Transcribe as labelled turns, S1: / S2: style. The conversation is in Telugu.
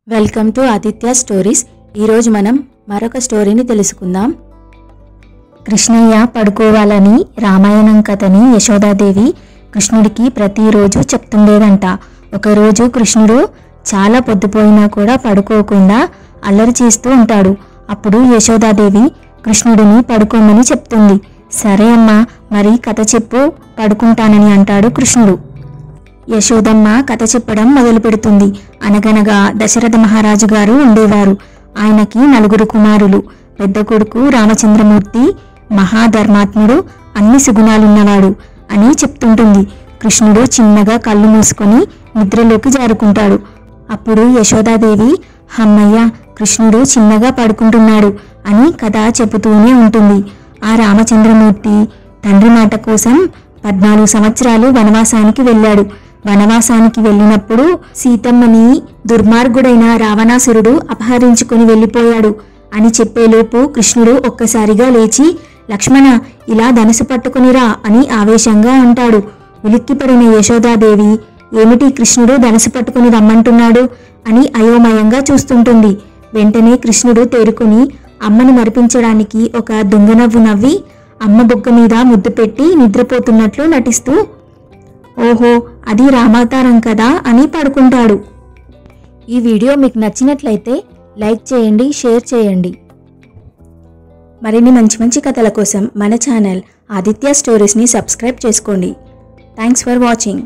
S1: Welcome to Aditya stories. ఈరోజు మనం మరొక స్టోరీని తెలుసుకుందాం.
S2: కృష్ణయ్య పడుకోవాలని రామాయణం కథని యశోదాదేవి కృష్ణుడికి ప్రతిరోజు చెప్తుండేదంట. ఒకరోజు కృష్ణుడు చాలా పొద్దుపోయినా కూడా పడుకోకుండా అల్లరి చేస్తూ ఉంటాడు. అప్పుడు యశోదాదేవి కృష్ణుడిని పడుకోమని చెప్తుంది. సరే అమ్మా, మరి కథ చెప్పు, పడుకుంటానని అంటాడు కృష్ణుడు. యశోదమ్మ కథ చెప్పడం మొదలు పెడుతుంది. అనగనగా దశరథ మహారాజు గారు ఉండేవారు. ఆయనకి 4 కుమారులు. పెద్ద కొడుకు రామచంద్రమూర్తి మహాధర్మాత్ముడు, అన్ని సుగుణాలున్నవాడు అని చెప్తుంటుంది. కృష్ణుడు చిన్నగా కళ్ళు మూసుకొని నిద్రలోకి జారుకుంటాడు. అప్పుడు యశోదాదేవి, హమ్మయ్య, కృష్ణుడు చిన్నగా పడుకుంటున్నాడు అని కథ చెబుతూనే ఉంటుంది. ఆ రామచంద్రమూర్తి తండ్రి మాట కోసం 14 సంవత్సరాలు వనవాసానికి వెళ్ళాడు. వనవాసానికి వెళ్ళినప్పుడు సీతమ్మని దుర్మార్గుడైన రావణాసురుడు అపహరించుకుని వెళ్ళిపోయాడు అని చెప్పేలోపు కృష్ణుడు ఒక్కసారిగా లేచి, లక్ష్మణ, ఇలా ధనుసు పట్టుకునిరా అని ఆవేశంగా అంటాడు. ఉలిక్కిపడిన యశోదాదేవి, ఏమిటి కృష్ణుడు ధనుసు పట్టుకుని రమ్మంటున్నాడు అని అయోమయంగా చూస్తుంటుంది. వెంటనే కృష్ణుడు తేరుకుని అమ్మని మరిపించడానికి ఒక దొంగనవ్వు నవ్వి అమ్మ బొగ్గ మీద ముద్దు పెట్టి నిద్రపోతున్నట్లు నటిస్తూ, ఓహో, అది రామావతారం కదా అని పడుకుంటాడు.
S1: ఈ వీడియో మీకు నచ్చినట్లయితే లైక్ చేయండి, షేర్ చేయండి. మరిన్ని మంచి మంచి కథల కోసం మన ఛానల్ ఆదిత్య స్టోరీస్ని సబ్స్క్రైబ్ చేసుకోండి. Thanks for watching.